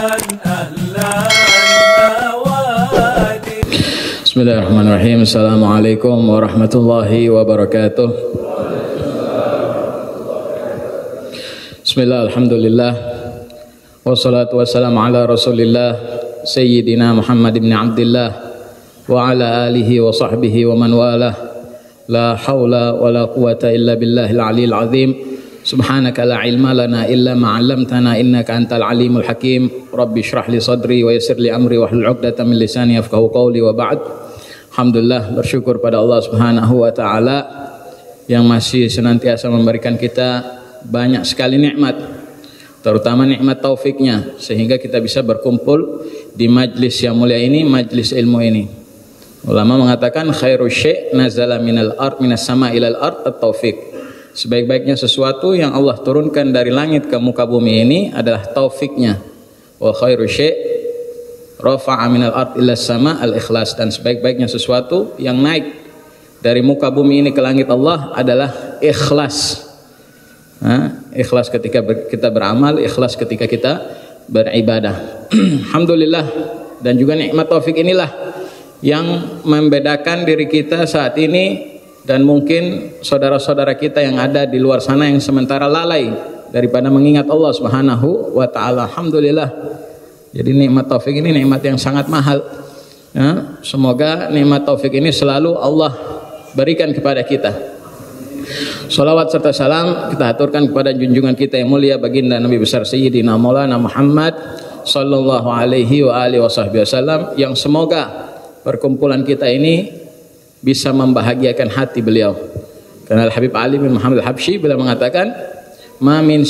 Bismillahirrahmanirrahim. Assalamualaikum warahmatullahi wabarakatuh. Bismillah, alhamdulillah, wassalatu wassalamu ala rasulillah Sayyidina Muhammad ibn Abdillah wa ala alihi wa sahbihi wa man walah. La hawla wa la quwata illa billahil aliyil azim. Subhanaka la ilma lana illa ma 'allamtana innaka antal alimul hakim. Rabbi shrah li sadri wa yassir li amri wahlul 'uqdatam min lisani yafqahu qawli wa ba'd. Alhamdulillah, bersyukur pada Allah Subhanahu wa taala yang masih senantiasa memberikan kita banyak sekali nikmat, terutama nikmat taufiknya, sehingga kita bisa berkumpul di majlis yang mulia ini, majlis ilmu ini. Ulama mengatakan khairu syai' nazala minal ard minas sama ilal ard at-taufik. Sebaik-baiknya sesuatu yang Allah turunkan dari langit ke muka bumi ini adalah taufiknya. Wa khairu syai' rafa'a minal ard ila sama al-ikhlas. Dan sebaik-baiknya sesuatu yang naik dari muka bumi ini ke langit Allah adalah ikhlas. Ikhlas ketika kita beramal, ikhlas ketika kita beribadah. Alhamdulillah, dan juga nikmat taufik inilah yang membedakan diri kita saat ini dan mungkin saudara-saudara kita yang ada di luar sana yang sementara lalai daripada mengingat Allah Subhanahu wa taala. Alhamdulillah. Jadi nikmat taufik ini nikmat yang sangat mahal. Ya, semoga nikmat taufik ini selalu Allah berikan kepada kita. Salawat serta salam kita aturkan kepada junjungan kita yang mulia baginda Nabi besar Sayyidina Maulana Muhammad sallallahu alaihi wa alihi wasallam, yang semoga perkumpulan kita ini bisa membahagiakan hati beliau. Karena Al-Habib Ali bin Muhammad Al-Habsyi beliau mengatakan, ma min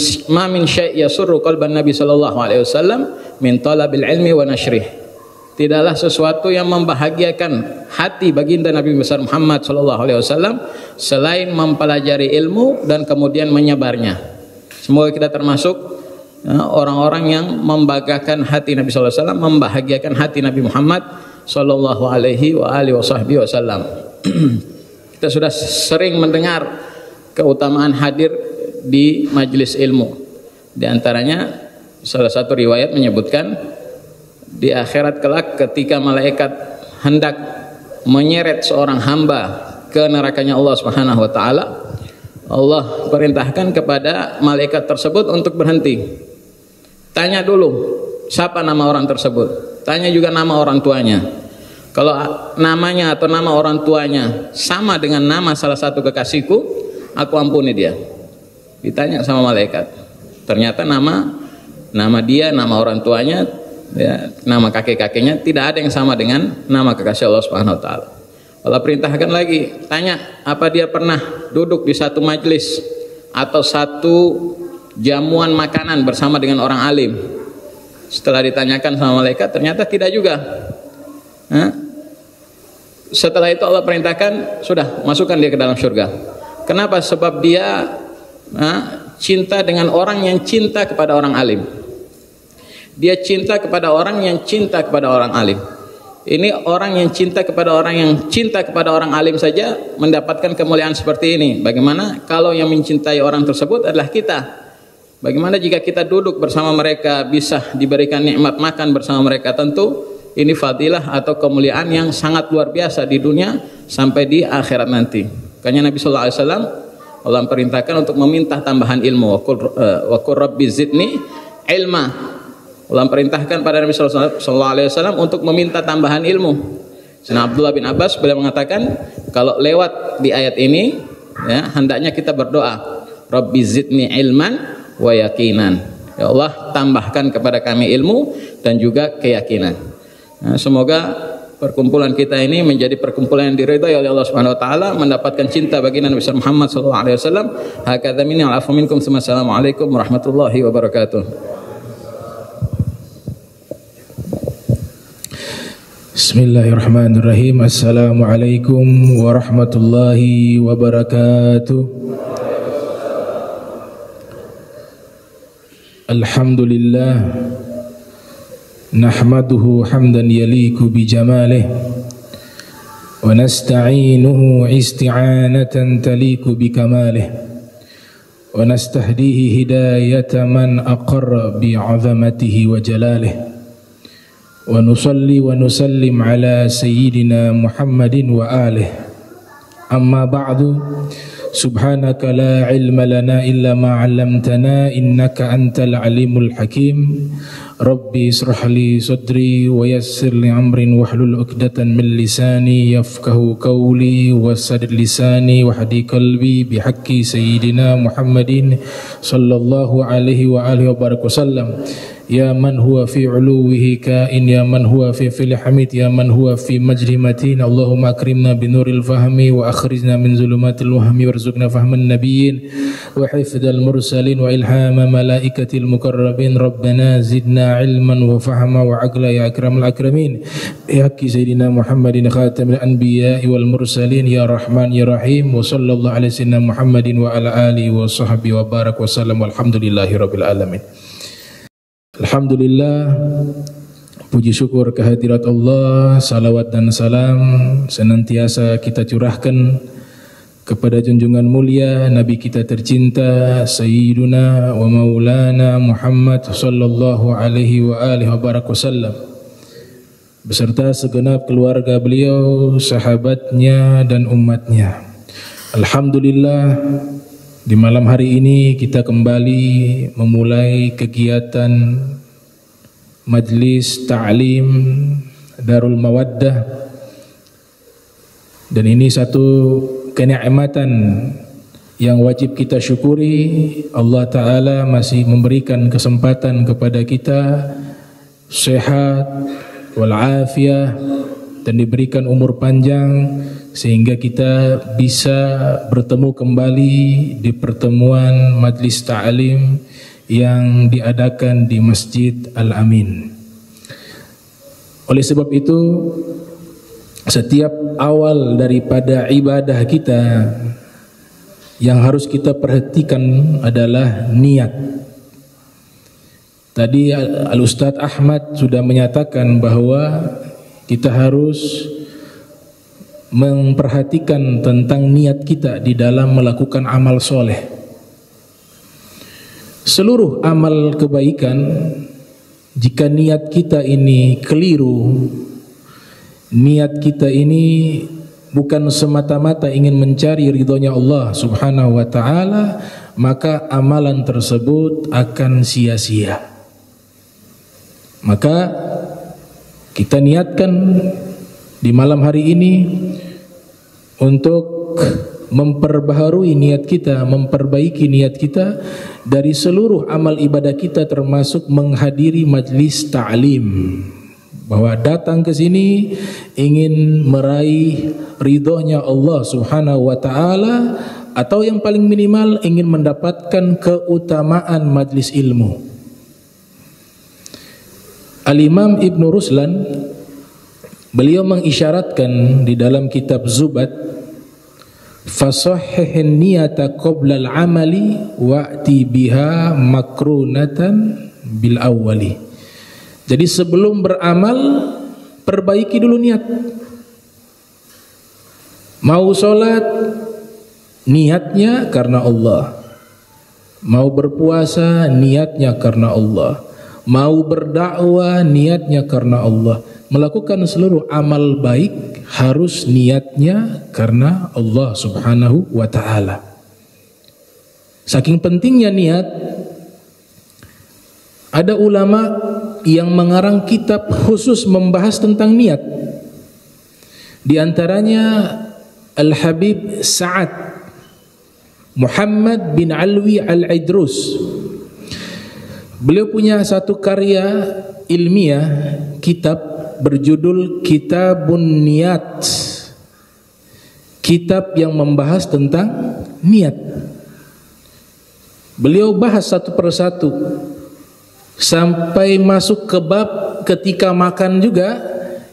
syai' yasurru qalban Nabi sallallahu alaihi wasallam min talabil ilmi wa nashrih. Tidaklah sesuatu yang membahagiakan hati baginda Nabi besar Muhammad sallallahu alaihi wasallam selain mempelajari ilmu dan kemudian menyebarnya. Semoga kita termasuk orang-orang yang membanggakan hati Nabi sallallahu alaihi wasallam, membahagiakan hati Nabi Muhammad sallallahu alaihi wa alihi wasallam. Kita sudah sering mendengar keutamaan hadir di majelis ilmu. Di antaranya salah satu riwayat menyebutkan di akhirat kelak ketika malaikat hendak menyeret seorang hamba ke nerakanya Allah Subhanahu wa taala, Allah perintahkan kepada malaikat tersebut untuk berhenti. Tanya dulu siapa nama orang tersebut. Tanya juga nama orang tuanya. Kalau namanya atau nama orang tuanya sama dengan nama salah satu kekasihku, aku ampuni dia. Ditanya sama malaikat. Ternyata nama dia, nama orang tuanya, ya, nama kakek-kakeknya tidak ada yang sama dengan nama kekasih Allah Subhanahu wa taala. Allah perintahkan lagi, tanya apa dia pernah duduk di satu majelis atau satu jamuan makanan bersama dengan orang alim. Setelah ditanyakan sama malaikat, ternyata tidak juga. Setelah itu Allah perintahkan, sudah masukkan dia ke dalam surga. Kenapa? Sebab dia cinta dengan orang yang cinta kepada orang alim. Dia cinta kepada orang yang cinta kepada orang alim. Ini orang yang cinta kepada orang yang cinta kepada orang alim saja mendapatkan kemuliaan seperti ini. Bagaimana kalau yang mencintai orang tersebut adalah kita? Bagaimana jika kita duduk bersama mereka, bisa diberikan nikmat makan bersama mereka? Tentu ini fadilah atau kemuliaan yang sangat luar biasa di dunia sampai di akhirat nanti. Makanya Nabi sallallahu alaihi wasallam Allah perintahkan untuk meminta tambahan ilmu. Wa qur rabbi zidni ilma. Allah perintahkan pada Nabi sallallahu alaihi wasallam untuk meminta tambahan ilmu. Sayyidina Abdullah bin Abbas beliau mengatakan, kalau lewat di ayat ini, ya, hendaknya kita berdoa, Rabbi zidni ilman wa yaqinan. Ya Allah, tambahkan kepada kami ilmu dan juga keyakinan. Nah, semoga perkumpulan kita ini menjadi perkumpulan yang diridhai oleh Allah Subhanahu wa taala, mendapatkan cinta baginda Nabi Muhammad sallallahu alaihi wasallam. Hakadza minni wa afu minkum. Assalamualaikum warahmatullahi wabarakatuh. Bismillahirrahmanirrahim. Assalamualaikum warahmatullahi wabarakatuh. Alhamdulillah, nahmaduhu hamdan yaliku bi jamalih wa nasta'inuhu isti'anatan taliku bi kamalih ونستهديه هداية من أقر بعظمته وجلاله ونصلي ونسلم على سيدنا محمد وآله أما بعد سبحانك لا علم لنا إلا ما علمتنا إنك أنت العليم الحكيم ربي اشرح لي صدري ويسر لي أمري واحلل عقدة من لساني يفقه قولي وسدد لساني واهد قلبي بحق سيدنا محمد صلى الله عليه وآله وسلم يا من هو في علوه كائن يا من هو في الحميد يا من هو في مجد متين اللهم أكرمنا بنور الفهم وأخرجنا من ظلمات الوهم وارزقنا فهم النبيين وحفظ المرسلين وإلهام ملائكة المقربين ربنا زدنا علما وفهما وعقلا يا أكرم الأكرمين يا حق سيدنا محمد خاتم الأنبياء والمرسلين يا رحمن يا رحيم وصلى الله على سيدنا محمد وعلى آله وصحبه وبارك وسلم والحمد لله رب العالمين. Alhamdulillah, puji syukur kehadirat Allah, salawat dan salam senantiasa kita curahkan kepada junjungan mulia Nabi kita tercinta Sayyiduna wa Maulana Muhammad sallallahu alaihi wa alihi wa barak wasallam beserta segenap keluarga beliau, sahabatnya dan umatnya. Alhamdulillah, di malam hari ini kita kembali memulai kegiatan majlis ta'lim Darul Mawaddah, dan ini satu kenikmatan yang wajib kita syukuri. Allah Ta'ala masih memberikan kesempatan kepada kita sehat walafiat dan diberikan umur panjang sehingga kita bisa bertemu kembali di pertemuan majlis ta'lim yang diadakan di Masjid Al-Amin. Oleh sebab itu, setiap awal daripada ibadah kita yang harus kita perhatikan adalah niat. Tadi Al-Ustadz Ahmad sudah menyatakan bahwa kita harus memperhatikan tentang niat kita di dalam melakukan amal soleh. Seluruh amal kebaikan, jika niat kita ini keliru, niat kita ini bukan semata-mata ingin mencari ridhonya Allah Subhanahu wa ta'ala, maka amalan tersebut akan sia-sia. Maka kita niatkan di malam hari ini untuk memperbaharui niat kita, memperbaiki niat kita dari seluruh amal ibadah kita, termasuk menghadiri majlis ta'lim, bahwa datang ke sini ingin meraih ridhonya Allah Subhanahu wa ta'ala, atau yang paling minimal ingin mendapatkan keutamaan majlis ilmu. Al-Imam Ibn Ruslan, beliau mengisyaratkan di dalam kitab Zubat, fasahhihin niyata qabla al-amali wa'ti biha makrunatan bil awwali. Jadi sebelum beramal, perbaiki dulu niat. Mau sholat, niatnya karena Allah. Mau berpuasa, niatnya karena Allah. Mau berdakwah, niatnya karena Allah. Melakukan seluruh amal baik harus niatnya karena Allah Subhanahu wa ta'ala. Saking pentingnya niat, ada ulama yang mengarang kitab khusus membahas tentang niat. Di antaranya Al-Habib Sa'ad Muhammad bin Alwi Al-Idrus. Beliau punya satu karya ilmiah, kitab berjudul Kitabun Niat, kitab yang membahas tentang niat. Beliau bahas satu persatu sampai masuk ke bab ketika makan juga,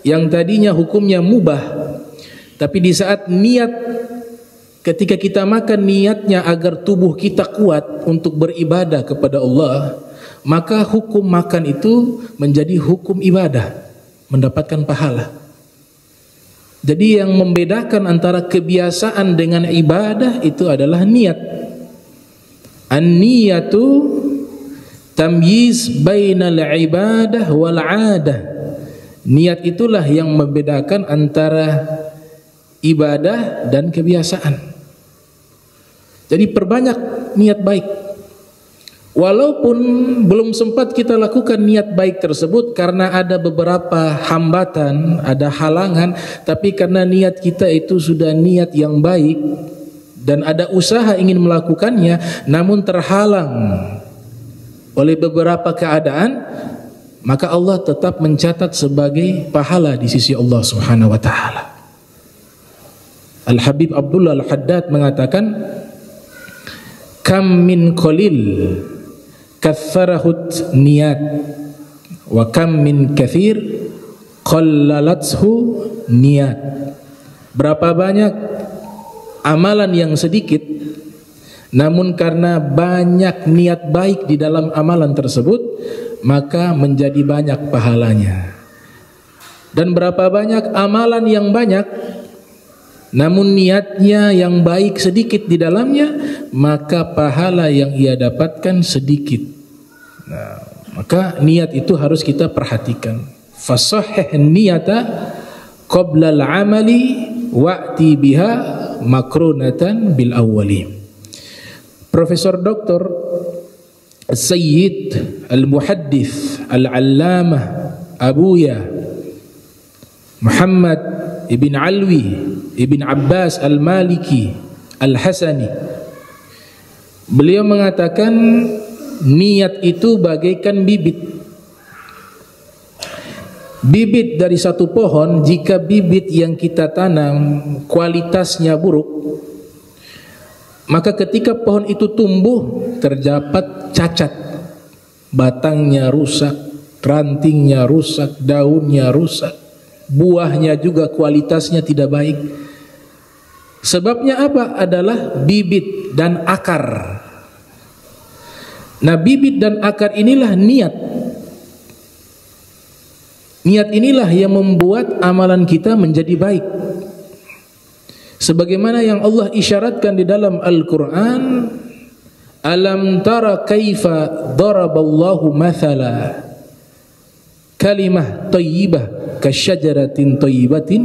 yang tadinya hukumnya mubah, tapi di saat niat, ketika kita makan niatnya agar tubuh kita kuat untuk beribadah kepada Allah, maka hukum makan itu menjadi hukum ibadah, mendapatkan pahala. Jadi yang membedakan antara kebiasaan dengan ibadah itu adalah niat. An-niyatu tamyiz bainal ibadah wal 'adah. Niat itulah yang membedakan antara ibadah dan kebiasaan. Jadi perbanyak niat baik. Walaupun belum sempat kita lakukan niat baik tersebut karena ada beberapa hambatan, ada halangan, tapi karena niat kita itu sudah niat yang baik dan ada usaha ingin melakukannya namun terhalang oleh beberapa keadaan, maka Allah tetap mencatat sebagai pahala di sisi Allah Subhanahu wa taala. Al-Habib Abdullah Al-Haddad mengatakan, kam min qalil katharahut niyat wa kam min kathir qallalathu niyat. Berapa banyak amalan yang sedikit namun karena banyak niat baik di dalam amalan tersebut maka menjadi banyak pahalanya. Dan berapa banyak amalan yang banyak namun niatnya yang baik sedikit di dalamnya, maka pahala yang ia dapatkan sedikit. Nah, maka niat itu harus kita perhatikan. Fasahih niyata qabla al-amali wa'ti biha makrunatan bil awwali. Profesor Dr. Sayyid Al-Muhaddith Al-Allamah Abuya Muhammad Ibn Alwi Ibn Abbas Al-Maliki Al-Hasani, beliau mengatakan niat itu bagaikan bibit. Bibit dari satu pohon, jika bibit yang kita tanam kualitasnya buruk, maka ketika pohon itu tumbuh terdapat cacat. Batangnya rusak, rantingnya rusak, daunnya rusak, buahnya juga kualitasnya tidak baik. Sebabnya apa? Adalah bibit dan akar. Nah, bibit dan akar inilah niat. Niat inilah yang membuat amalan kita menjadi baik. Sebagaimana yang Allah isyaratkan di dalam Al-Quran, alam tara kaifa daraballahu mathala kalimah thayyibah kasyajaratin thayyibatin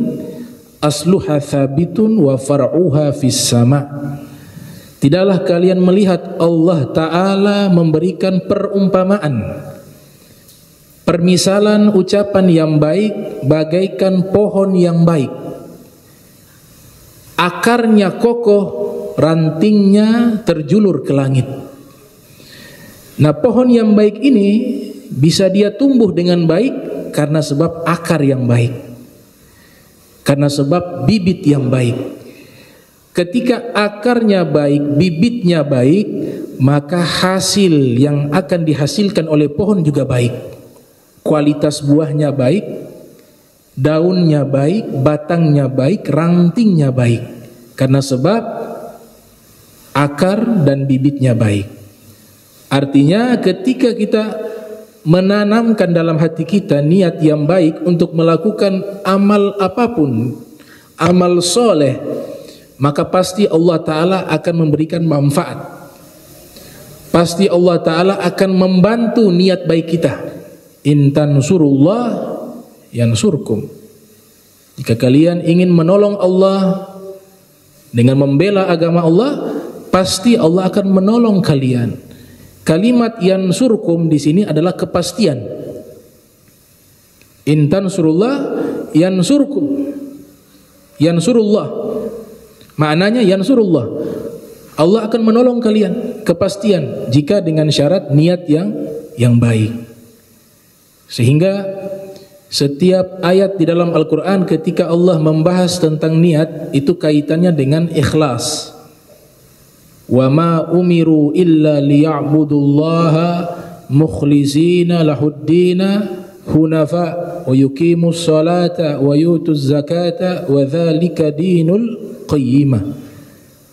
asluha thabitun wa far'uha fis sama. Tidaklah kalian melihat Allah Ta'ala memberikan perumpamaan, permisalan ucapan yang baik bagaikan pohon yang baik, akarnya kokoh, rantingnya terjulur ke langit. Nah, pohon yang baik ini bisa dia tumbuh dengan baik karena sebab akar yang baik, karena sebab bibit yang baik. Ketika akarnya baik, bibitnya baik, maka hasil yang akan dihasilkan oleh pohon juga baik. Kualitas buahnya baik, daunnya baik, batangnya baik, rantingnya baik, karena sebab akar dan bibitnya baik. Artinya ketika kita menanamkan dalam hati kita niat yang baik untuk melakukan amal apapun, amal soleh, maka pasti Allah Ta'ala akan memberikan manfaat. Pasti Allah Ta'ala akan membantu niat baik kita. In tansurullah yansurkum. Jika kalian ingin menolong Allah dengan membela agama Allah, pasti Allah akan menolong kalian. Kalimat yansurkum di sini adalah kepastian. In tansurullah yansurkum. Yansurullah maknanya yansurullah, Allah akan menolong kalian, kepastian, jika dengan syarat niat yang baik. Sehingga setiap ayat di dalam Al-Quran ketika Allah membahas tentang niat, itu kaitannya dengan ikhlas. Wa ma umiru illa liya'budullaha mukhlizina lahuddina hunafa wa yuqimus salata wa yutuz zakata wa dzalika dinul qayyimah.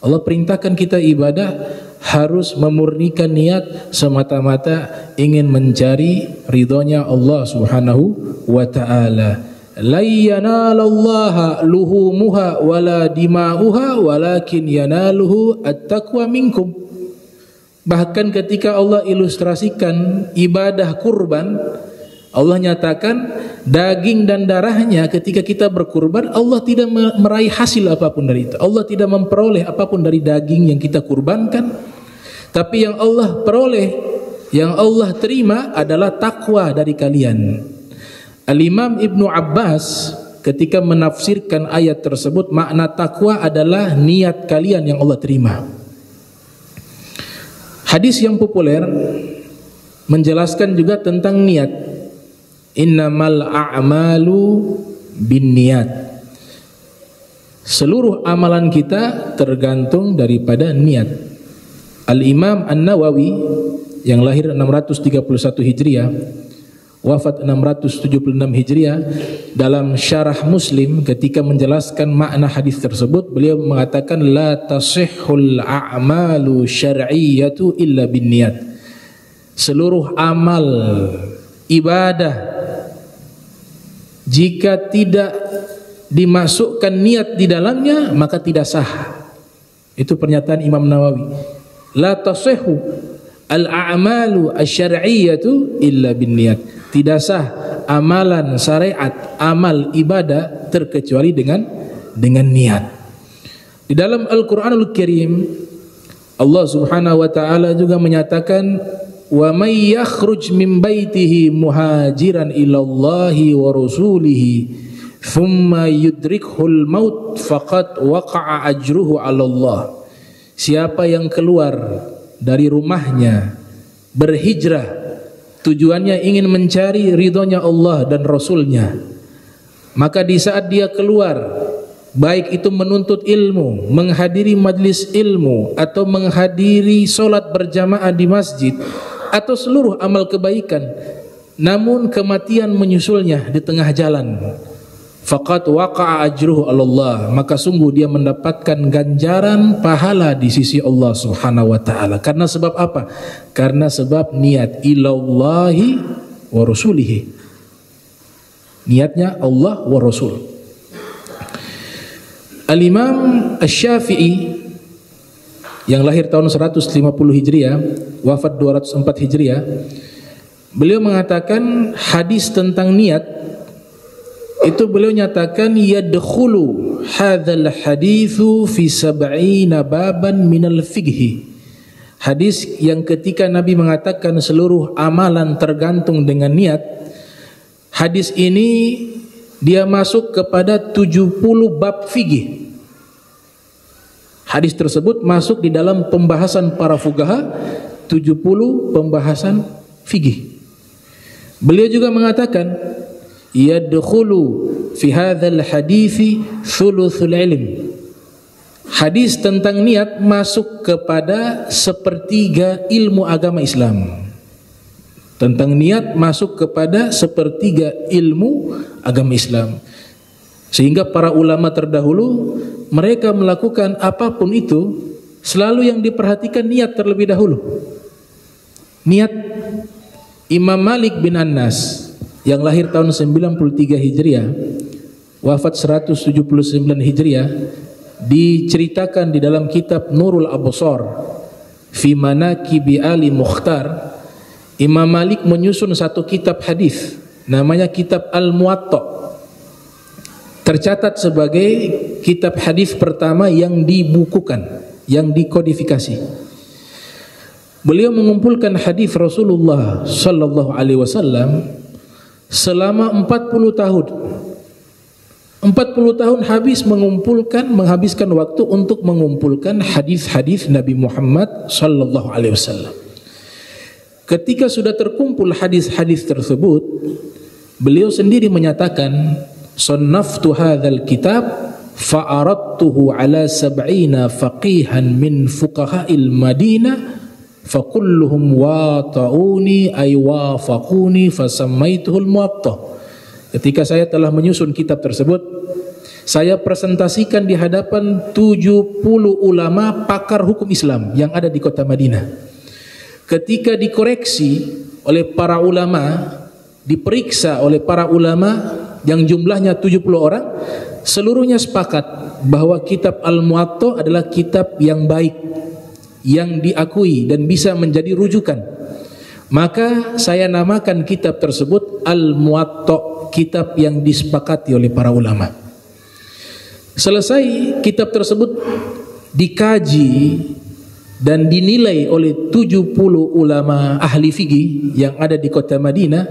Allah perintahkan kita ibadah harus memurnikan niat semata-mata ingin mencari ridhonya Allah Subhanahu wa ta'ala. La yanalallaha luhumuha wala dima'uha walakin yanaluhu at-taqwa minkum. Bahkan ketika Allah ilustrasikan ibadah kurban, Allah nyatakan daging dan darahnya ketika kita berkurban, Allah tidak meraih hasil apapun dari itu. Allah tidak memperoleh apapun dari daging yang kita kurbankan. Tapi yang Allah peroleh, yang Allah terima adalah takwa dari kalian. Al-Imam Ibnu Abbas ketika menafsirkan ayat tersebut, makna takwa adalah niat kalian yang Allah terima. Hadis yang populer menjelaskan juga tentang niat. Innamal a'malu binniyat. Seluruh amalan kita tergantung daripada niat. Al-Imam An-Nawawi yang lahir 631 Hijriah, wafat 676 Hijriah, dalam syarah Muslim ketika menjelaskan makna hadis tersebut, beliau mengatakan la tasihhul a'malu syar'iyyatu illa binniyat. Seluruh amal ibadah jika tidak dimasukkan niat di dalamnya maka tidak sah. Itu pernyataan Imam Nawawi. La tasihhu al-a'malu asy-syar'iyyatu illa binniyat. Tidak sah amalan syariat, amal ibadah terkecuali dengan niat. Di dalam Al-Qur'anul Karim Allah Subhanahu wa taala juga menyatakan wa may yakhruj min baitihi muhajiran ilallahi wa rasulihi thumma yudrikhul maut faqad waqa'a ajruhu 'ala Allah. Siapa yang keluar dari rumahnya berhijrah tujuannya ingin mencari ridhonya Allah dan Rasulnya, maka di saat dia keluar, baik itu menuntut ilmu, menghadiri majlis ilmu, atau menghadiri solat berjamaah di masjid, atau seluruh amal kebaikan, namun kematian menyusulnya di tengah jalan, faqad waqa'a ajruhu 'ala Allah, maka sungguh dia mendapatkan ganjaran pahala di sisi Allah Subhanahu wa taala. Karena sebab apa? Karena sebab niat ilallahi wa rasulihi. Niatnya Allah wa Rasul. Al-Imam Asy-Syafi'i yang lahir tahun 150 Hijriah, wafat 204 Hijriah, beliau mengatakan hadis tentang niat itu, beliau nyatakan yadkhulu hadzal haditsu fi 70 baban minal fiqhi. Hadis yang ketika Nabi mengatakan seluruh amalan tergantung dengan niat, hadis ini dia masuk kepada 70 bab fikih. Hadis tersebut masuk di dalam pembahasan para fuqaha, 70 pembahasan fikih. Beliau juga mengatakan yadkhulu fi hadzal hadithi thuluthul ilm. Hadis tentang niat masuk kepada sepertiga ilmu agama Islam. Tentang niat masuk kepada sepertiga ilmu agama Islam. Sehingga para ulama terdahulu mereka melakukan apapun itu selalu yang diperhatikan niat terlebih dahulu. Niat. Imam Malik bin Anas yang lahir tahun 93 Hijriah, wafat 179 Hijriah, diceritakan di dalam kitab Nurul Absar fi Manaqibi Ali Mukhtar. Imam Malik menyusun satu kitab hadis namanya kitab Al-Muwatta, tercatat sebagai kitab hadis pertama yang dibukukan, yang dikodifikasi. Beliau mengumpulkan hadis Rasulullah sallallahu alaihi wasallam selama 40 tahun. 40 tahun habis menghabiskan waktu untuk mengumpulkan hadis-hadis Nabi Muhammad sallallahu alaihi wasallam. Ketika sudah terkumpul hadis-hadis tersebut, beliau sendiri menyatakan, "Sannaftu hadzal kitab fa aradtuhu ala 70 faqihan min fuqaha'il Madinah fa kulluhum wata'uni ay wafaquni fa sammaituhu al-Muwatta." Ketika saya telah menyusun kitab tersebut, saya presentasikan di hadapan 70 ulama pakar hukum Islam yang ada di kota Madinah. Ketika dikoreksi oleh para ulama, diperiksa oleh para ulama yang jumlahnya 70 orang, seluruhnya sepakat bahwa kitab Al-Muwatta adalah kitab yang baik, yang diakui dan bisa menjadi rujukan. Maka saya namakan kitab tersebut Al-Muwatta, kitab yang disepakati oleh para ulama. Selesai kitab tersebut dikaji dan dinilai oleh 70 ulama ahli fikih yang ada di kota Madinah,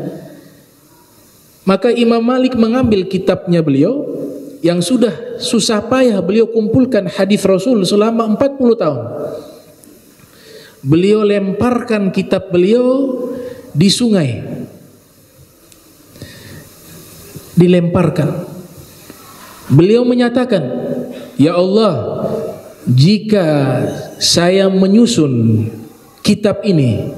maka Imam Malik mengambil kitabnya beliau yang sudah susah payah beliau kumpulkan hadis Rasul selama 40 tahun. Beliau lemparkan kitab beliau di sungai. Dilemparkan. Beliau menyatakan, "Ya Allah, jika saya menyusun kitab ini,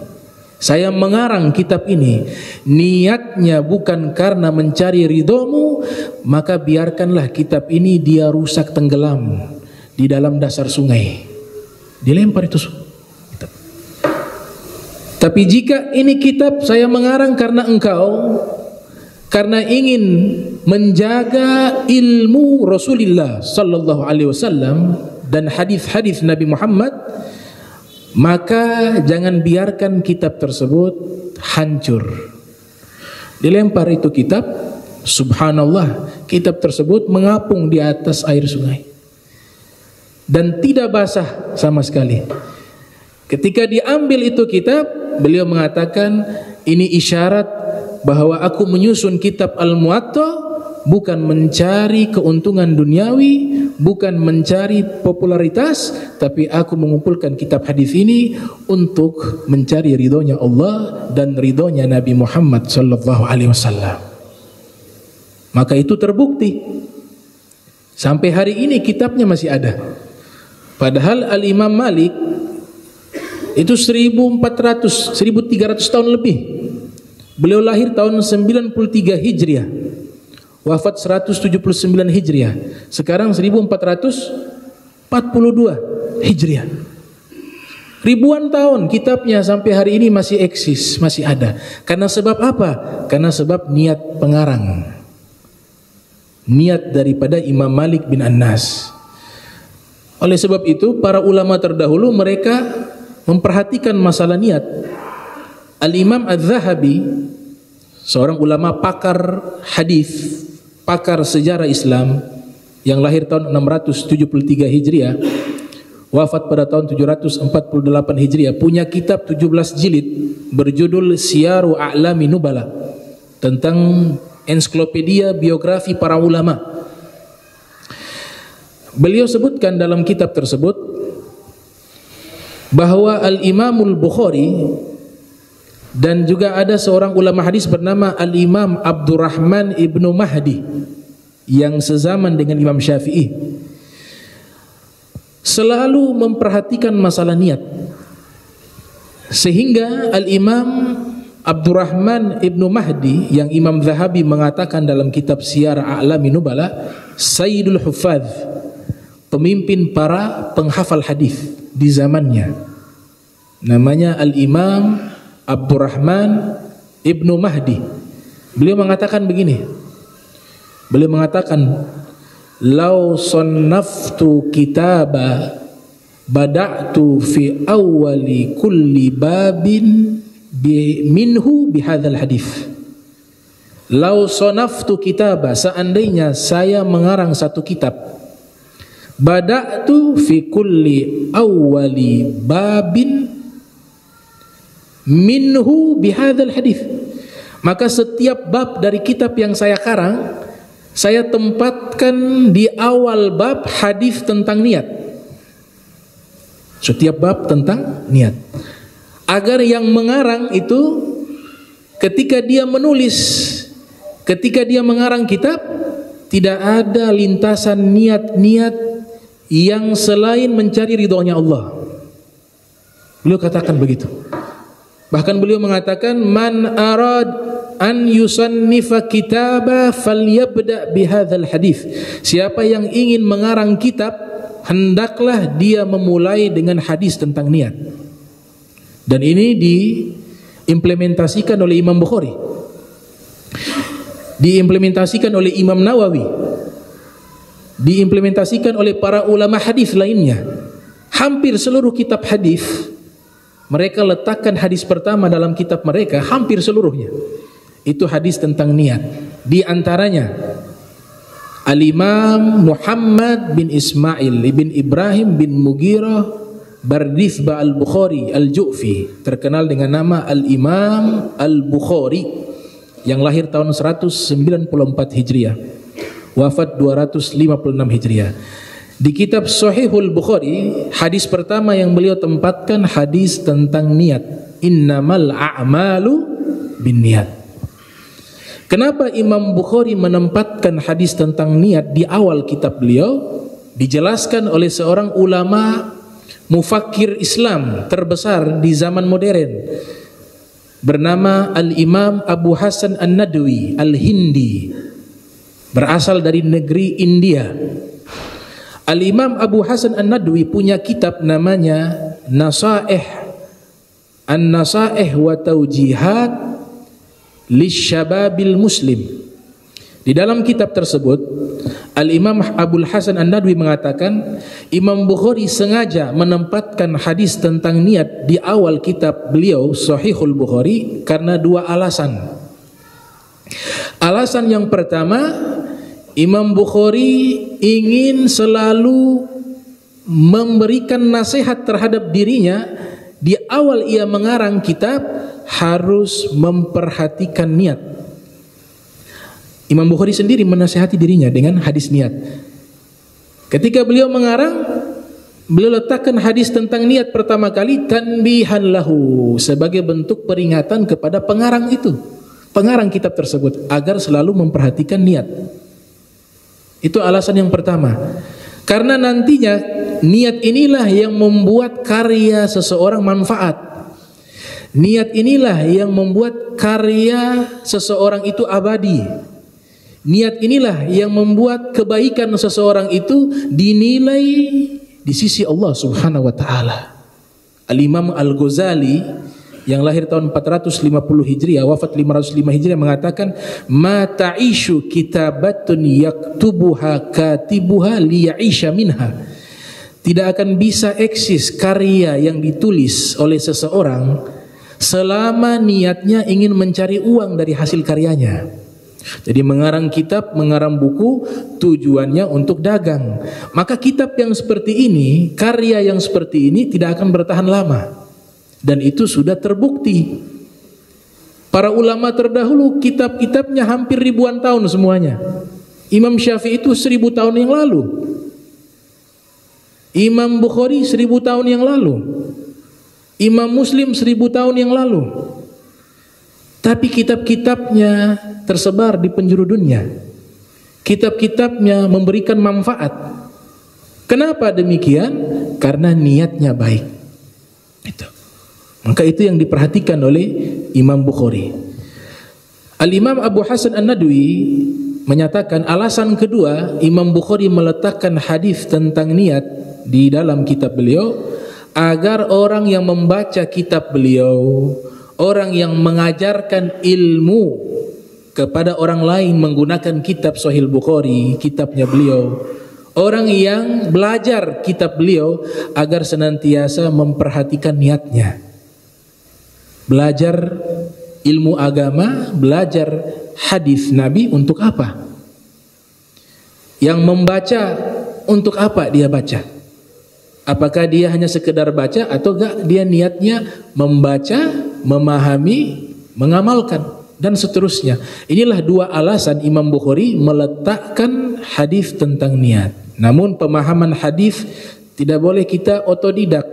saya mengarang kitab ini, niatnya bukan karena mencari ridhomu, maka biarkanlah kitab ini dia rusak tenggelam di dalam dasar sungai." Dilempar itu kitab. Tapi jika ini kitab saya mengarang karena engkau, karena ingin menjaga ilmu Rasulullah sallallahu alaihi wasallam dan hadis-hadis Nabi Muhammad, maka jangan biarkan kitab tersebut hancur. Dilempar itu kitab, subhanallah, kitab tersebut mengapung di atas air sungai dan tidak basah sama sekali. Ketika diambil itu kitab, beliau mengatakan, ini isyarat bahwa aku menyusun kitab Al-Muwatta bukan mencari keuntungan duniawi, bukan mencari popularitas, tapi aku mengumpulkan kitab hadis ini untuk mencari ridhonya Allah dan ridhonya Nabi Muhammad sallallahu alaihi wasallam. Maka itu terbukti. Sampai hari ini kitabnya masih ada. Padahal Al-Imam Malik itu 1300 tahun lebih. Beliau lahir tahun 93 Hijriah, wafat 179 Hijriah. Sekarang 1442 Hijriah. Ribuan tahun kitabnya sampai hari ini masih eksis, masih ada. Karena sebab apa? Karena sebab niat pengarang. Niat daripada Imam Malik bin An-Nas. Oleh sebab itu para ulama terdahulu mereka memperhatikan masalah niat. Al-Imam Az-Zahabi, seorang ulama pakar hadis, pakar sejarah Islam yang lahir tahun 673 Hijriah, wafat pada tahun 748 Hijriah, punya kitab 17 jilid berjudul Siyaru A'lami Nubala, tentang ensiklopedia biografi para ulama. Beliau sebutkan dalam kitab tersebut bahwa Al-Imamul Bukhari dan juga ada seorang ulama hadis bernama Al-Imam Abdurrahman Ibnu Mahdi yang sezaman dengan Imam Syafi'i, selalu memperhatikan masalah niat, sehingga Al-Imam Abdurrahman Ibnu Mahdi yang Imam Zahabi mengatakan dalam kitab Siyar A'lami Nubala, Sayyidul Huffaz, pemimpin para penghafal hadis di zamannya, namanya Al-Imam Abdurrahman Ibnu Mahdi. Beliau mengatakan begini. Beliau mengatakan, "Lau sannaftu kitaba bada'tu fi awwali kulli babin minhu bihadzal hadis." Lau sannaftu kitaba, seandainya saya mengarang satu kitab, bada'tu fi kulli awwali babin minhu bihadzal hadis, maka setiap bab dari kitab yang saya karang saya tempatkan di awal bab hadis tentang niat. Setiap bab tentang niat, agar yang mengarang itu ketika dia menulis, ketika dia mengarang kitab, tidak ada lintasan niat-niat yang selain mencari ridhonya Allah. Beliau katakan begitu. Bahkan beliau mengatakan, man arad an yusannifa kitaba falyabda bihadzal hadis. Siapa yang ingin mengarang kitab, hendaklah dia memulai dengan hadis tentang niat. Dan ini diimplementasikan oleh Imam Bukhari, diimplementasikan oleh Imam Nawawi, diimplementasikan oleh para ulama hadis lainnya. Hampir seluruh kitab hadis mereka letakkan hadis pertama dalam kitab mereka, hampir seluruhnya itu hadis tentang niat. Di antaranya Al-Imam Muhammad bin Ismail bin Ibrahim bin Mughirah Bardizbah Al-Bukhari Al-Ju'fi, terkenal dengan nama Al-Imam Al-Bukhari, yang lahir tahun 194 Hijriah, wafat 256 Hijriah. Di kitab Sahihul Bukhari, hadis pertama yang beliau tempatkan hadis tentang niat. Innamal a'malu binniyat. Kenapa Imam Bukhari menempatkan hadis tentang niat di awal kitab beliau? Dijelaskan oleh seorang ulama mufakkir Islam terbesar di zaman modern, bernama Al-Imam Abu Hasan An-Nadwi Al-Hindi, berasal dari negeri India. Al-Imam Abu Hasan An-Nadwi punya kitab namanya An-Nasaih wa Taujihat Lisyababil Muslim. Di dalam kitab tersebut Al-Imam Abu Hasan An-Nadwi mengatakan Imam Bukhari sengaja menempatkan hadis tentang niat di awal kitab beliau Sahihul Bukhari karena dua alasan. Alasan yang pertama, Imam Bukhari ingin selalu memberikan nasihat terhadap dirinya. Di awal ia mengarang kitab harus memperhatikan niat. Imam Bukhari sendiri menasihati dirinya dengan hadis niat. Ketika beliau mengarang, beliau letakkan hadis tentang niat pertama kali tanbihan lahu, sebagai bentuk peringatan kepada pengarang itu, pengarang kitab tersebut, agar selalu memperhatikan niat. Itu alasan yang pertama. Karena nantinya niat inilah yang membuat karya seseorang manfaat. Niat inilah yang membuat karya seseorang itu abadi. Niat inilah yang membuat kebaikan seseorang itu dinilai di sisi Allah Subhanahu wa taala. Al-Imam Al-Ghazali yang lahir tahun 450 Hijriah, wafat 505 Hijriah, mengatakan ma ta'ishu kitabatun yaktubuha katibuha liya'isha minha. Tidak akan bisa eksis karya yang ditulis oleh seseorang selama niatnya ingin mencari uang dari hasil karyanya. Jadi mengarang kitab, mengarang buku tujuannya untuk dagang. Maka kitab yang seperti ini, karya yang seperti ini tidak akan bertahan lama. Dan itu sudah terbukti. Para ulama terdahulu kitab-kitabnya hampir ribuan tahun semuanya. Imam Syafi'i itu 1000 tahun yang lalu. Imam Bukhari 1000 tahun yang lalu. Imam Muslim 1000 tahun yang lalu. Tapi kitab-kitabnya tersebar di penjuru dunia. Kitab-kitabnya memberikan manfaat. Kenapa demikian? Karena niatnya baik. Itu. Maka itu yang diperhatikan oleh Imam Bukhari. Al-Imam Abu Hasan An-Nadwi menyatakan alasan kedua Imam Bukhari meletakkan hadis tentang niat di dalam kitab beliau, agar orang yang membaca kitab beliau, orang yang mengajarkan ilmu kepada orang lain menggunakan kitab Sahih Bukhari, kitabnya beliau, orang yang belajar kitab beliau, agar senantiasa memperhatikan niatnya. Belajar ilmu agama, belajar hadis Nabi untuk apa? Yang membaca untuk apa dia baca? Apakah dia hanya sekedar baca atau enggak dia niatnya membaca, memahami, mengamalkan dan seterusnya. Inilah dua alasan Imam Bukhari meletakkan hadis tentang niat. Namun pemahaman hadis tidak boleh kita otodidak.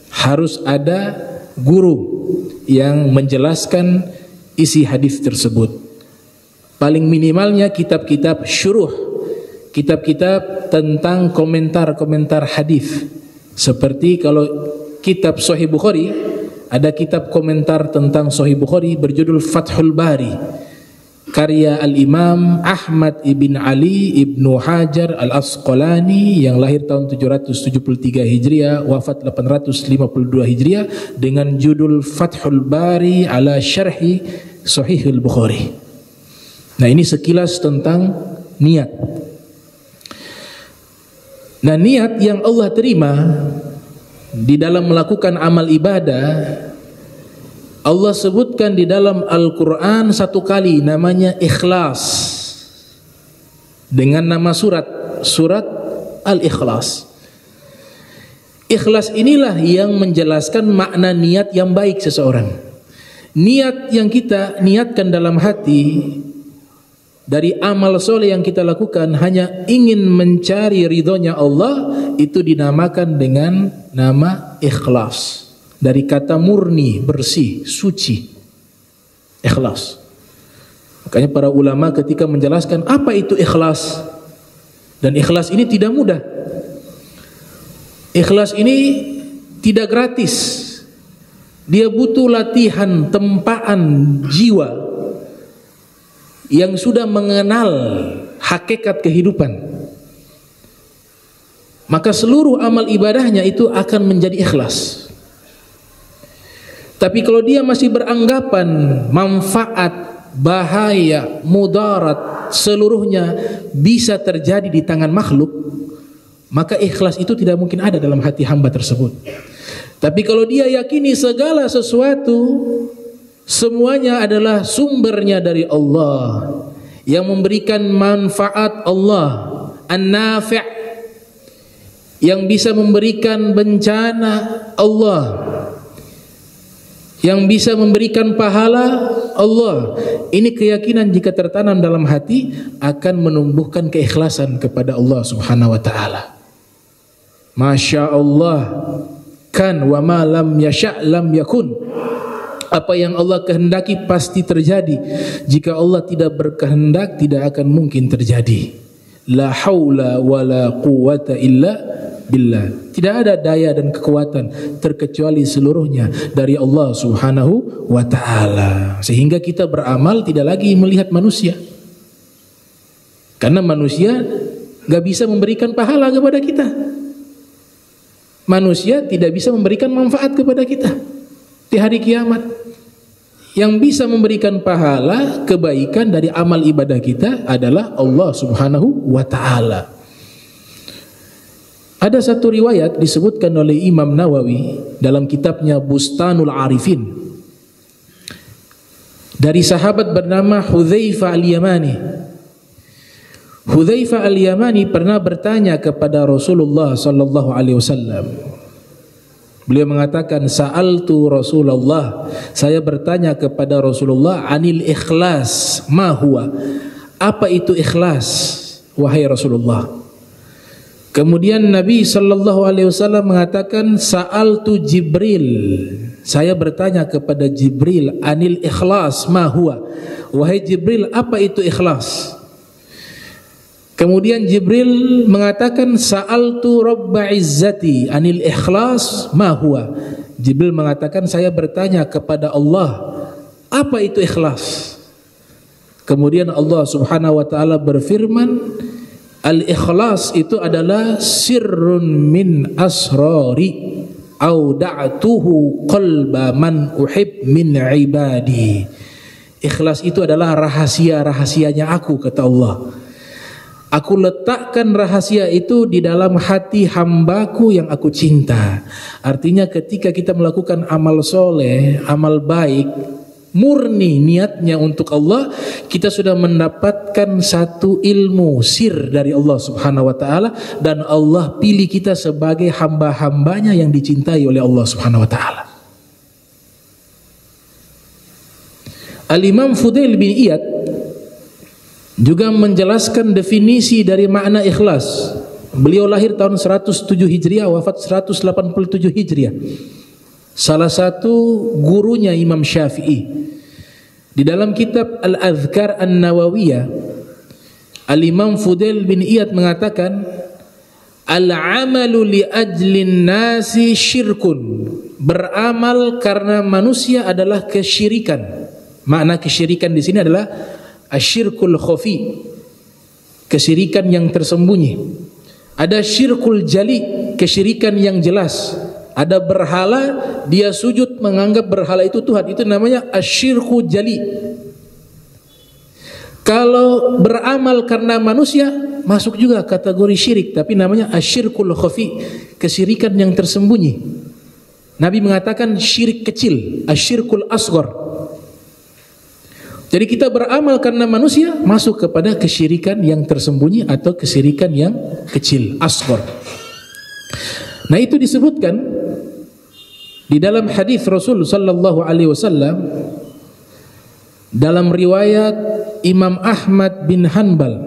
Harus ada guru yang menjelaskan isi hadis tersebut. Paling minimalnya kitab-kitab syuruh, kitab-kitab tentang komentar-komentar hadis. Seperti kalau kitab Sahih Bukhari, ada kitab komentar tentang Sahih Bukhari berjudul Fathul Bari, karya Al-Imam Ahmad ibn Ali ibnu Hajar Al-Asqalani yang lahir tahun 773 Hijriah, wafat 852 Hijriah, dengan judul Fathul Bari ala Syarhi Sahihul Bukhari. Nah, ini sekilas tentang niat. Nah, niat yang Allah terima di dalam melakukan amal ibadah, Allah sebutkan di dalam Al-Quran satu kali namanya ikhlas dengan nama surat Al-Ikhlas. Ikhlas inilah yang menjelaskan makna niat yang baik seseorang. Niat yang kita niatkan dalam hati dari amal soleh yang kita lakukan hanya ingin mencari ridhonya Allah, itu dinamakan dengan nama ikhlas. Dari kata murni, bersih, suci. Ikhlas. Makanya para ulama ketika menjelaskan apa itu ikhlas, dan ikhlas ini tidak mudah. Ikhlas ini tidak gratis. Dia butuh latihan, tempaan jiwa yang sudah mengenal hakikat kehidupan. Maka seluruh amal ibadahnya itu akan menjadi ikhlas. Tapi kalau dia masih beranggapan manfaat, bahaya, mudarat seluruhnya bisa terjadi di tangan makhluk, maka ikhlas itu tidak mungkin ada dalam hati hamba tersebut. Tapi kalau dia yakini segala sesuatu semuanya adalah sumbernya dari Allah, yang memberikan manfaat Allah, an-nafi', yang bisa memberikan bencana Allah, yang bisa memberikan pahala Allah. Ini keyakinan jika tertanam dalam hati akan menumbuhkan keikhlasan kepada Allah Subhanahu wa taala. Masya Allah kan, wa ma lam yasha' lam yakun. Apa yang Allah kehendaki pasti terjadi. Jika Allah tidak berkehendak, tidak akan mungkin terjadi. La haula wa la quwwata illa billah. Tidak ada daya dan kekuatan terkecuali seluruhnya dari Allah Subhanahu wa ta'ala. Sehingga kita beramal tidak lagi melihat manusia, karena manusia gak bisa memberikan pahala kepada kita. Manusia tidak bisa memberikan manfaat kepada kita di hari kiamat. Yang bisa memberikan pahala, kebaikan dari amal ibadah kita adalah Allah Subhanahu wa ta'ala. Ada satu riwayat disebutkan oleh Imam Nawawi dalam kitabnya Bustanul Arifin dari sahabat bernama Hudzaifah Al-Yamani. Hudzaifah Al-Yamani pernah bertanya kepada Rasulullah sallallahu alaihi wasallam. Beliau mengatakan, sa'altu Rasulullah, saya bertanya kepada Rasulullah, anil ikhlas, ma huwa? Apa itu ikhlas, wahai Rasulullah? Kemudian Nabi sallallahu alaihi wasallam mengatakan, sa'altu Jibril, saya bertanya kepada Jibril, anil ikhlas, ma huwa? Wahai Jibril, apa itu ikhlas? Kemudian Jibril mengatakan, sa'altu Rabba Izzati anil ikhlas ma huwa? Jibril mengatakan, saya bertanya kepada Allah, apa itu ikhlas? Kemudian Allah Subhanahu wa taala berfirman, al-ikhlas itu adalah sirrun min asrari auda'tuhu qalba man uhib min ibadi. Ikhlas itu adalah rahasia-rahasianya aku, kata Allah. Aku letakkan rahasia itu di dalam hati hambaku yang aku cinta. Artinya ketika kita melakukan amal soleh, amal baik, murni niatnya untuk Allah, kita sudah mendapatkan satu ilmu sir dari Allah Subhanahu wa ta'ala, dan Allah pilih kita sebagai hamba-hambanya yang dicintai oleh Allah Subhanahu wa ta'ala. Al-Imam Fudail bin Iyad juga menjelaskan definisi dari makna ikhlas. Beliau lahir tahun 107 Hijriah, wafat 187 Hijriah. Salah satu gurunya Imam Syafi'i. Di dalam kitab Al-Adhkar An-Nawawiyah, Al-Imam Fudail bin Iyad mengatakan, al-amalu li ajlin nasi syirkun. Beramal karena manusia adalah kesyirikan. Makna kesyirikan di sini adalah asyirkul khafi, kesyirikan yang tersembunyi. Ada syirkul jali, kesyirikan yang jelas. Ada berhala, dia sujud menganggap berhala itu Tuhan, itu namanya asyirku jali. Kalau beramal karena manusia, masuk juga kategori syirik, tapi namanya asyirkul khafi, kesyirikan yang tersembunyi. Nabi mengatakan syirik kecil, asyirkul asghar. Jadi kita beramal karena manusia masuk kepada kesyirikan yang tersembunyi atau kesyirikan yang kecil, asghar. Nah, itu disebutkan di dalam hadis Rasul sallallahu alaihi wasallam dalam riwayat Imam Ahmad bin Hanbal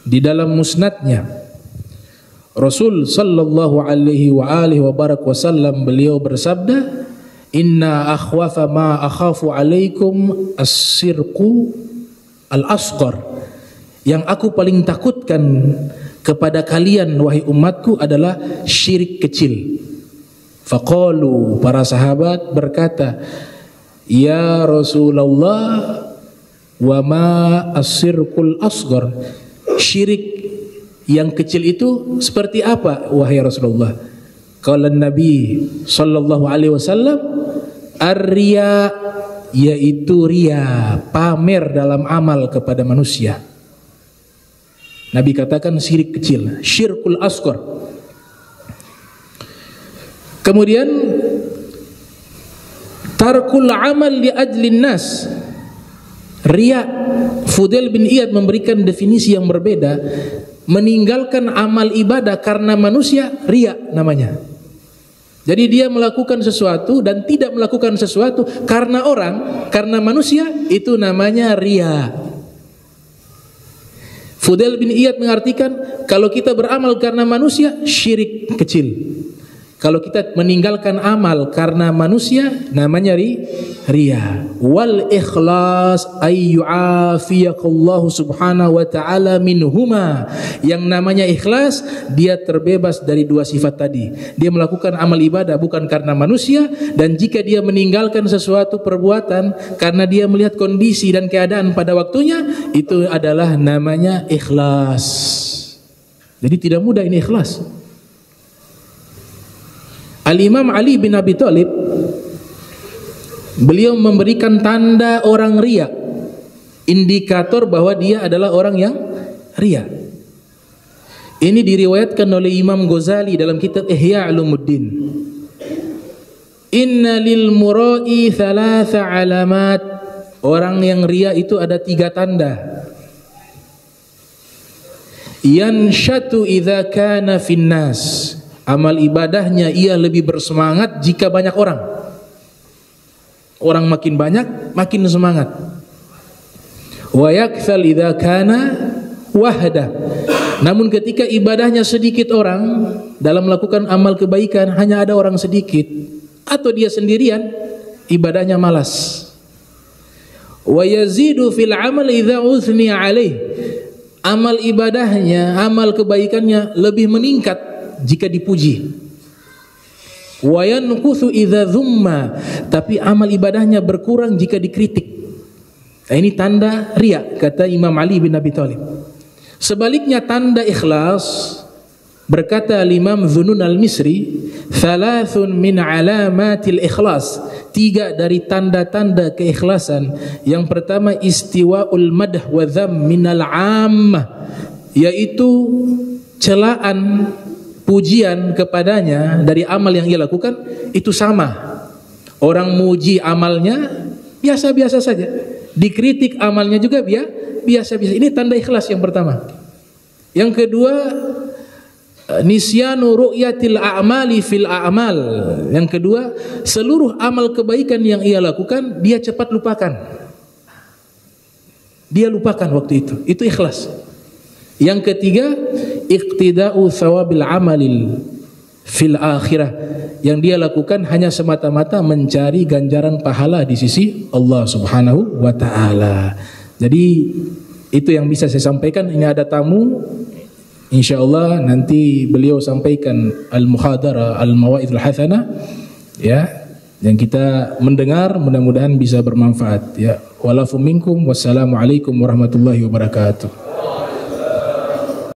di dalam musnadnya. Rasul sallallahu alaihi wasallam beliau bersabda, "Inna akhwafa ma akhafu alaikum as-sirqu al-asghar." Yang aku paling takutkan kepada kalian wahai umatku adalah syirik kecil. Faqalu, para sahabat berkata, "Ya Rasulullah, wa ma as-sirqul asghar?" Syirik yang kecil itu seperti apa wahai Rasulullah? Qala Nabi sallallahu alaihi wasallam, ar-riya, yaitu riya, pamer dalam amal kepada manusia. Nabi katakan syirik kecil, syirkul asghar. Kemudian tarkul amal li ajlin nas, riya. Fudail bin Iyad memberikan definisi yang berbeda, meninggalkan amal ibadah karena manusia, riya namanya. Jadi dia melakukan sesuatu dan tidak melakukan sesuatu karena orang, karena manusia, itu namanya riya. Fudail bin Iyad mengartikan, kalau kita beramal karena manusia, syirik kecil. Kalau kita meninggalkan amal karena manusia, namanya riya. Wal ikhlas ay yu'afiyakallahu subhanahu wa ta'ala minhuma. Yang namanya ikhlas, dia terbebas dari dua sifat tadi. Dia melakukan amal ibadah bukan karena manusia, dan jika dia meninggalkan sesuatu perbuatan karena dia melihat kondisi dan keadaan pada waktunya, itu adalah namanya ikhlas. Jadi tidak mudah ini ikhlas. Al-Imam Ali bin Abi Thalib, beliau memberikan tanda orang riya, indikator bahwa dia adalah orang yang riya. Ini diriwayatkan oleh Imam Ghazali dalam kitab Ihya Ulumuddin. Inna lil mura'i thalatha alamat. Orang yang riya itu ada 3 tanda. Yanshatu idza kana finnas. Amal ibadahnya ia lebih bersemangat jika banyak orang. Orang makin banyak, makin semangat. Wa yakthal idza kana wahda. Namun ketika ibadahnya sedikit orang, dalam melakukan amal kebaikan hanya ada orang sedikit, atau dia sendirian, ibadahnya malas. Wa yazidu fil amal idza uthni alaih. Amal ibadahnya, amal kebaikannya lebih meningkat jika dipuji. Wa yanquthu idza dhumma, tapi amal ibadahnya berkurang jika dikritik. Nah, ini tanda riya, kata Imam Ali bin Abi Thalib. Sebaliknya tanda ikhlas, berkata Imam Dhunun al-Misri, thalathun min alamatil ikhlas. 3 dari tanda-tanda keikhlasan. Yang pertama, istiwa'ul madh wa dham minal 'ammah, yaitu celaan pujian kepadanya dari amal yang ia lakukan itu sama. Orang muji amalnya biasa-biasa saja, dikritik amalnya juga biasa-biasa. Ini tanda ikhlas yang pertama. Yang kedua, nisyanu ru'yatil a'mali fil a'mal. Yang kedua, seluruh amal kebaikan yang ia lakukan dia cepat lupakan. Dia lupakan waktu itu. Itu ikhlas. Yang ketiga, iqtida'u thawabil amalil fil akhirah. Yang dia lakukan hanya semata-mata mencari ganjaran pahala di sisi Allah Subhanahu wa taala. Jadi itu yang bisa saya sampaikan. Ini ada tamu, insyaallah nanti beliau sampaikan al-muhadara al-mawaidul hasanah, ya, yang kita mendengar mudah-mudahan bisa bermanfaat, ya. Walafu minkum, wassalamualaikum warahmatullahi wabarakatuh.